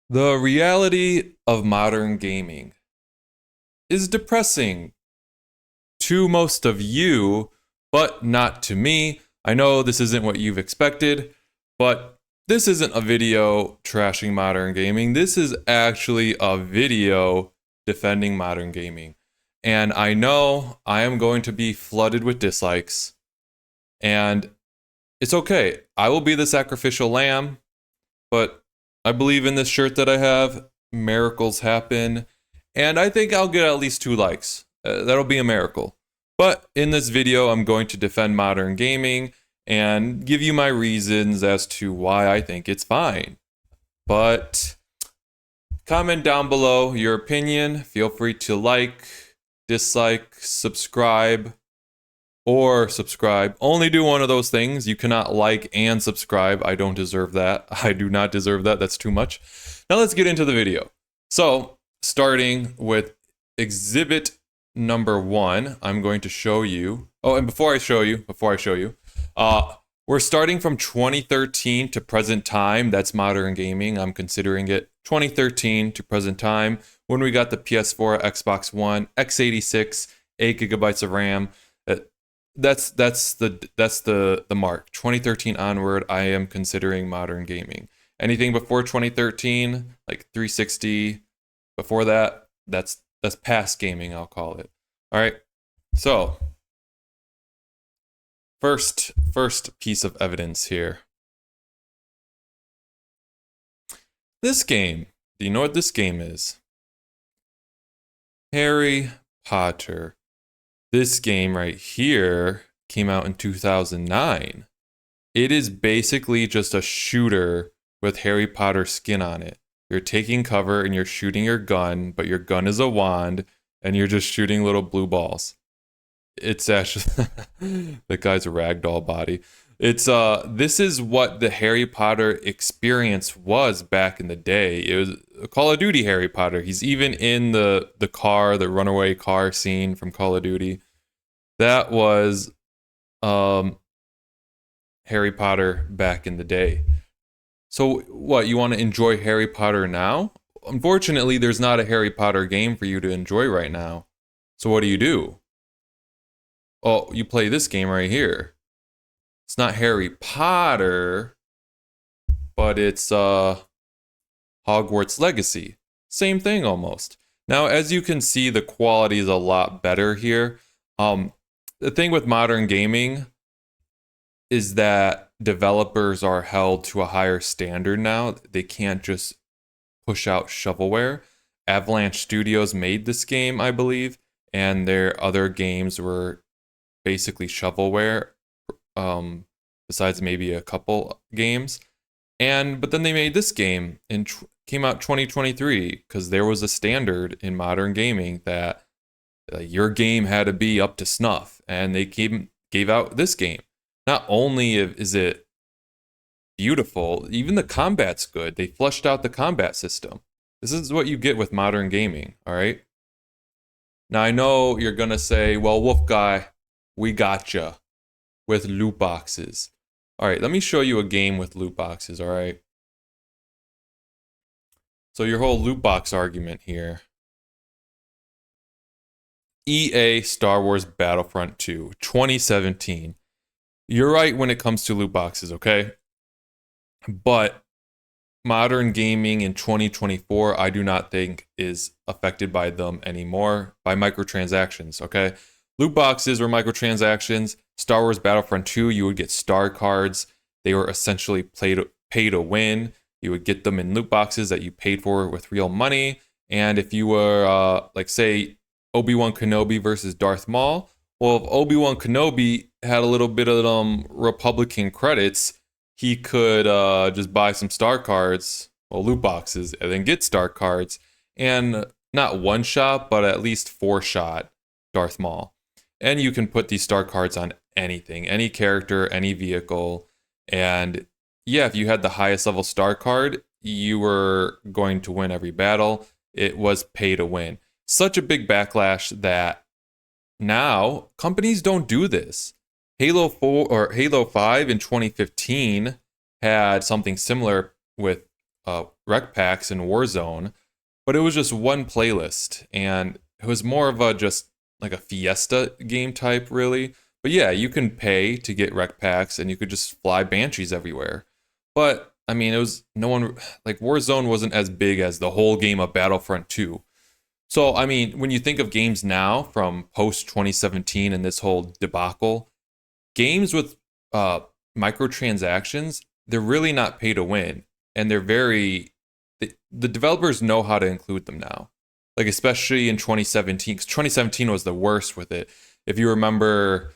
The reality of modern gaming is depressing to most of you, but not to me. I know this isn't what you've expected, but this isn't a video trashing modern gaming. This is actually a video defending modern gaming. And I know I am going to be flooded with dislikes, and it's okay. I will be the sacrificial lamb, but I believe in this shirt that I have. Miracles happen. And I think I'll get at least 2 likes. That'll be a miracle. But in this video, I'm going to defend modern gaming and give you my reasons as to why I think it's fine. But comment down below your opinion. Feel free to like, dislike, subscribe, or subscribe. Only do one of those things. You cannot like and subscribe. I don't deserve that. I do not deserve that. That's too much. Now let's get into the video. So, starting with exhibit number 1, I'm going to show you. Oh, and before I show you, we're starting from 2013 to present time. That's modern gaming. I'm considering it 2013 to present time when we got the PS4, Xbox One, x86, 8 gigabytes of RAM. That's the mark. 2013 onward, I am considering modern gaming. Anything before 2013, like 360, before that, that's past gaming, I'll call it. All right. So, first piece of evidence here. This game. Do you know what this game is? Harry Potter. This game right here came out in 2009. It is basically just a shooter with Harry Potter skin on it. You're taking cover and you're shooting your gun, but your gun is a wand and you're just shooting little blue balls. It's actually the guy's a ragdoll body. It's this is what the Harry Potter experience was back in the day. It was a Call of Duty Harry Potter. He's even in the runaway car scene from Call of Duty. That was Harry Potter back in the day. So what, you want to enjoy Harry Potter now? Unfortunately, there's not a Harry Potter game for you to enjoy right now. So what do? Oh, you play this game right here. It's not Harry Potter, but it's Hogwarts Legacy. Same thing almost. Now, as you can see, the quality is a lot better here. The thing with modern gaming is that developers are held to a higher standard now. They can't just push out shovelware. Avalanche Studios made this game, I believe, and their other games were basically shovelware, besides maybe a couple games. But then they made this game and came out 2023 because there was a standard in modern gaming that your game had to be up to snuff, and they gave out this game. Not only is it beautiful, even the combat's good. They fleshed out the combat system. This is what you get with modern gaming, all right? Now, I know you're going to say, well, Wolfguy, we gotcha with loot boxes. All right, let me show you a game with loot boxes, all right? So your whole loot box argument here. EA Star Wars Battlefront 2, 2017. You're right when it comes to loot boxes, okay? But modern gaming in 2024, I do not think is affected by them anymore, by microtransactions, okay? Loot boxes were microtransactions. Star Wars Battlefront 2, you would get star cards. They were essentially pay to win. You would get them in loot boxes that you paid for with real money. And if you were, like, say, Obi-Wan Kenobi versus Darth Maul, well, if Obi-Wan Kenobi had a little bit of Republican credits, he could just buy some star cards, well, loot boxes, and then get star cards, and not one shot, but at least 4-shot Darth Maul. And you can put these star cards on anything, any character, any vehicle. And yeah, if you had the highest level star card, you were going to win every battle. It was pay to win. Such a big backlash that now companies don't do this. Halo 4 or Halo 5 in 2015 had something similar with rec packs in Warzone, but it was just one playlist, and it was more of a just like a fiesta game type, really. But yeah, you can pay to get rec packs, and you could just fly banshees everywhere. But I mean, it was no one like Warzone wasn't as big as the whole game of Battlefront 2. So I mean, when you think of games now from post 2017 and this whole debacle, games with uh, microtransactions, they're really not pay to win, and the developers know how to include them now. Like especially in 2017, 'cause 2017 was the worst with it. If you remember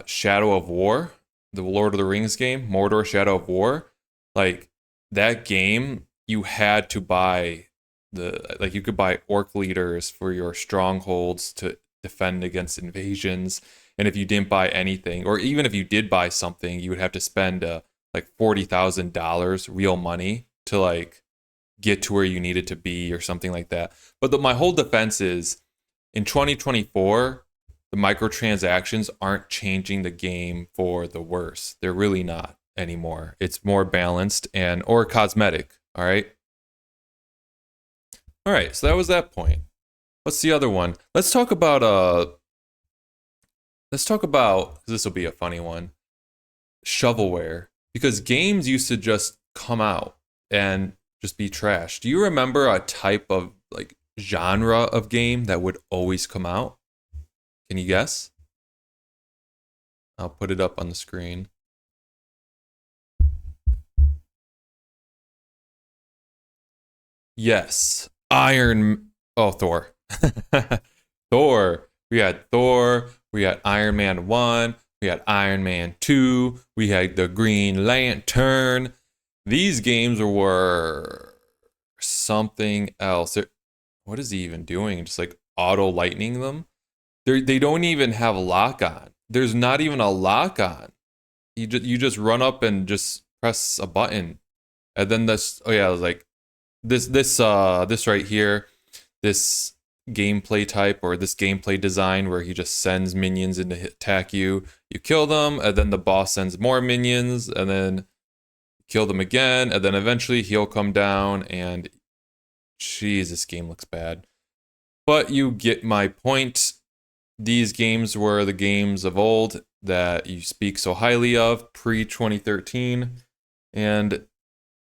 Shadow of War, the Lord of the Rings game, Mordor Shadow of War, like that game, you had to buy you could buy orc leaders for your strongholds to defend against invasions. And if you didn't buy anything, or even if you did buy something, you would have to spend like $40,000 real money to like get to where you needed to be or something like that. But my whole defense is in 2024, the microtransactions aren't changing the game for the worse. They're really not anymore. It's more balanced and or cosmetic. All right. All right. So that was that point. What's the other one? Let's talk about this will be a funny one. Shovelware. Because games used to just come out and just be trash. Do you remember a type of like genre of game that would always come out? Can you guess? I'll put it up on the screen. Yes. Thor. Thor. We had Thor. We had Iron Man 1. We had Iron Man 2. We had the Green Lantern. These games were something else. What is he even doing? Just like auto lightning them? They don't even have a lock on. There's not even a lock on. You just run up and just press a button. And then I was like this right here, this gameplay type or this gameplay design where he just sends minions in to attack you. You kill them, and then the boss sends more minions, and then kill them again, and then eventually he'll come down. And jeez, this game looks bad. But you get my point. These games were the games of old that you speak so highly of pre 2013, and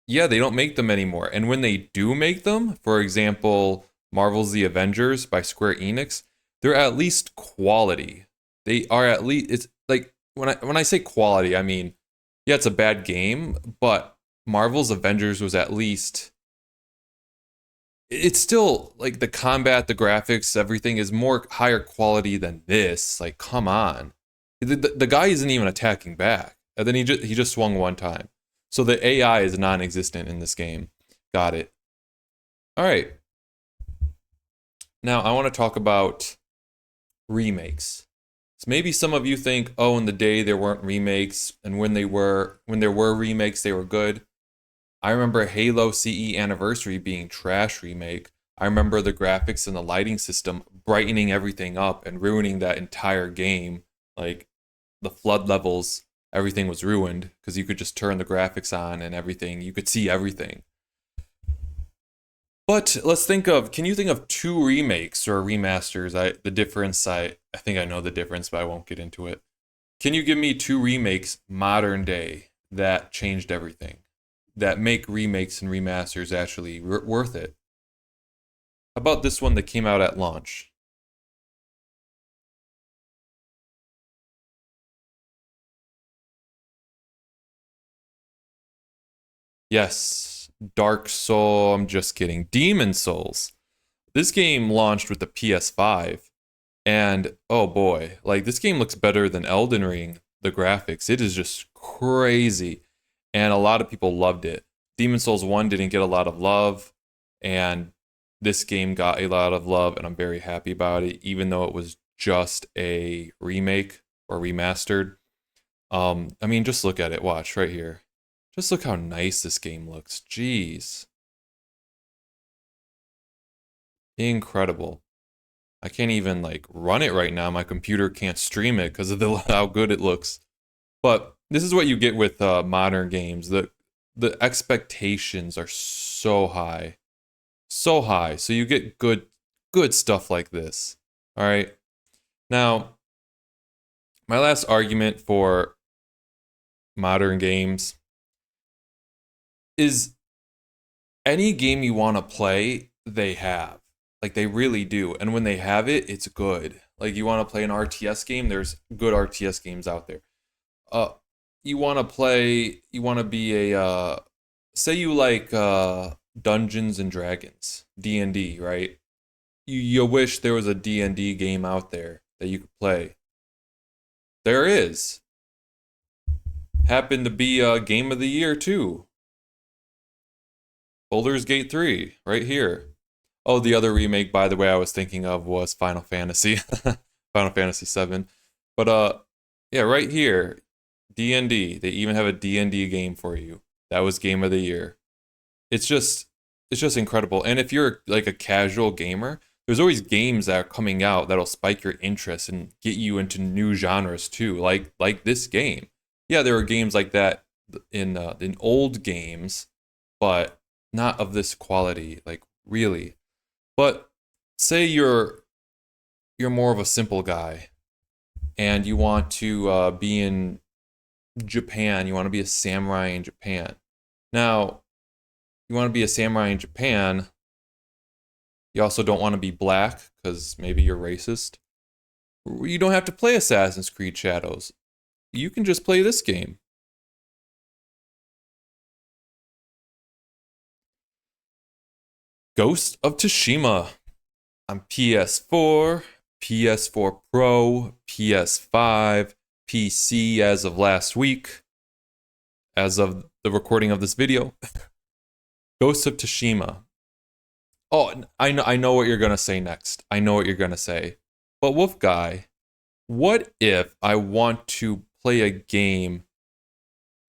yeah, they don't make them anymore. And when they do make them, for example, Marvel's The Avengers by Square Enix, they're at least quality. They are at least it's like when I say quality, I mean, yeah, it's a bad game, but Marvel's Avengers was at least it's still like the combat, the graphics, everything is more higher quality than this. Like, come on. The guy isn't even attacking back. And then he just swung one time. So the AI is non-existent in this game. Got it. All right. Now I want to talk about remakes. So maybe some of you think, oh, in the day there weren't remakes, and when there were remakes, they were good. I remember Halo CE Anniversary being trash remake. I remember the graphics and the lighting system brightening everything up and ruining that entire game. Like the flood levels, everything was ruined because you could just turn the graphics on and everything. You could see everything. But can you think of two remakes or remasters? I think I know the difference, but I won't get into it. Can you give me two remakes modern day that changed everything? That make remakes and remasters actually worth it? How about this one that came out at launch? Yes, Dark Soul. I'm just kidding. Demon Souls. This game launched with the PS5, and oh boy, like this game looks better than Elden Ring. The graphics, it is just crazy, and a lot of people loved it. Demon Souls 1 didn't get a lot of love, and this game got a lot of love, and I'm very happy about it, even though it was just a remake or remastered. I mean, just look at it. Watch right here. Just look how nice this game looks. Jeez. Incredible. I can't even like run it right now. My computer can't stream it because of how good it looks. But this is what you get with modern games. the expectations are so high. So high. So you get good stuff like this. All right. Now, my last argument for modern games is any game you want to play, they have. Like they really do. And when they have it, it's good. Like you want to play an RTS game, there's good RTS games out there. Uh you want to play, you want to be a say you like Dungeons and Dragons, D&D, right? You wish there was a D&D game out there that you could play. There is. Happened to be a game of the year too. Baldur's Gate 3, right here. Oh, the other remake, by the way, I was thinking of was Final Fantasy. Final Fantasy 7. But yeah, right here. D&D. They even have a D&D game for you. That was game of the year. It's just incredible. And if you're like a casual gamer, there's always games that are coming out that'll spike your interest and get you into new genres too. Like this game. Yeah, there are games like that in old games, but not of this quality, like really. But say you're more of a simple guy and you want to be in Japan, you want to be a samurai in Japan. Now, you want to be a samurai in Japan, you also don't want to be black because maybe you're racist. You don't have to play Assassin's Creed Shadows. You can just play this game. Ghost of Tsushima on PS4, PS4 Pro, PS5, PC as of last week, as of the recording of this video. Ghost of Tsushima. Oh, I know what you're going to say next. I know what you're going to say. But Wolfguy, what if I want to play a game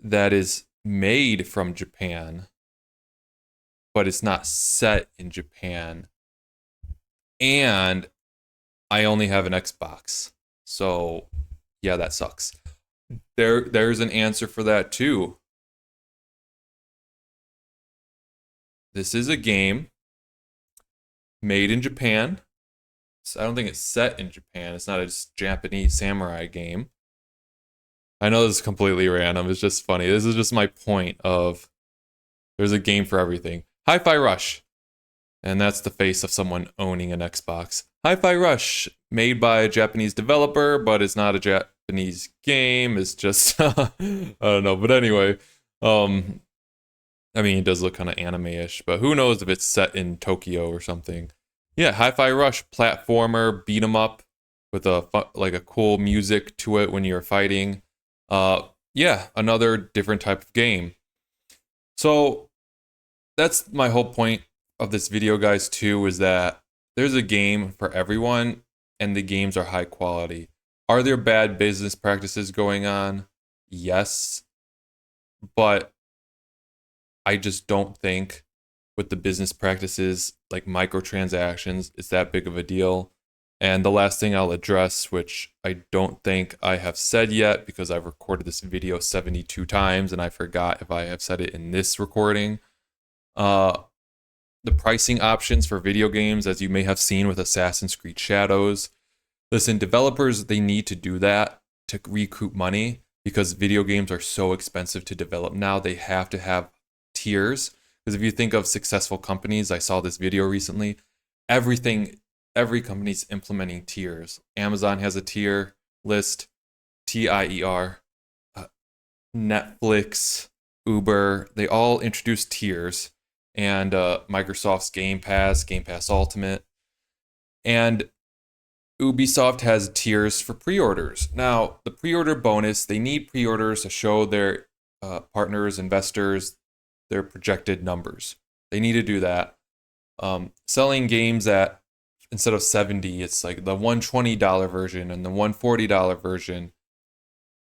that is made from Japan, but it's not set in Japan, and I only have an Xbox? So, yeah, that sucks. There's an answer for that too. This is a game made in Japan. I don't think it's set in Japan. It's not a Japanese samurai game. I know this is completely random. It's just funny. This is just my point of there's a game for everything. Hi-Fi Rush. And that's the face of someone owning an Xbox. Hi-Fi Rush, made by a Japanese developer, but it's not a Japanese game. It's just, I don't know. But anyway, I mean, it does look kind of anime-ish, but who knows if it's set in Tokyo or something. Yeah, Hi-Fi Rush, platformer, beat 'em up with a cool music to it when you're fighting. Yeah, another different type of game. So that's my whole point of this video, guys, too, is that there's a game for everyone, and the games are high quality. Are there bad business practices going on? Yes, but I just don't think with the business practices like microtransactions, it's that big of a deal. And the last thing I'll address, which I don't think I have said yet because I've recorded this video 72 times and I forgot if I have said it in this recording. The pricing options for video games, as you may have seen with Assassin's Creed Shadows. Listen, developers, they need to do that to recoup money because video games are so expensive to develop now. They have to have tiers. Because if you think of successful companies, I saw this video recently, every company's implementing tiers. Amazon has a tier list, TIER, Netflix, Uber, they all introduced tiers, and Microsoft's Game Pass Ultimate, and Ubisoft has tiers for pre-orders. Now, the pre-order bonus, they need pre-orders to show their partners, investors, their projected numbers. They need to do that. Selling games at, instead of 70, it's like the $120 version and the $140 version.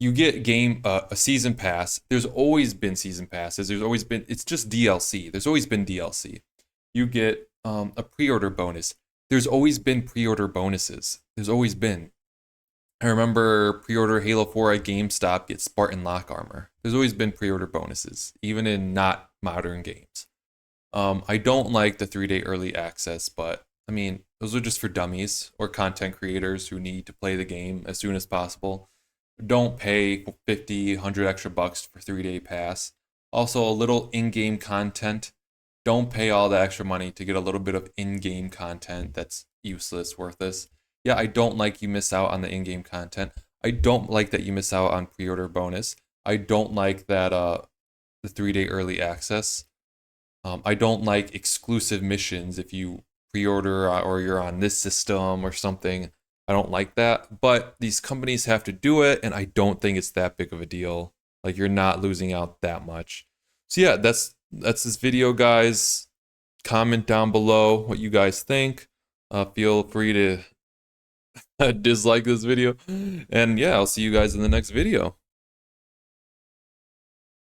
You get a season pass. There's always been season passes. It's just DLC. There's always been DLC. You get a pre-order bonus. There's always been pre-order bonuses. There's always been. I remember pre-order Halo 4 at GameStop get Spartan lock armor. There's always been pre-order bonuses, even in not modern games. I don't like the 3-day early access, but I mean, those are just for dummies or content creators who need to play the game as soon as possible. Don't pay 50, 100 extra bucks for 3-day pass. Also, a little in-game content. Don't pay all the extra money to get a little bit of in-game content that's useless, worthless. Yeah, I don't like you miss out on the in-game content. I don't like that you miss out on pre-order bonus. I don't like that the 3-day early access. I don't like exclusive missions if you pre-order or you're on this system or something. I don't like that, but these companies have to do it, and I don't think it's that big of a deal. Like you're not losing out that much. So yeah, that's this video, guys. Comment down below what you guys think. Feel free to dislike this video, and yeah, I'll see you guys in the next video.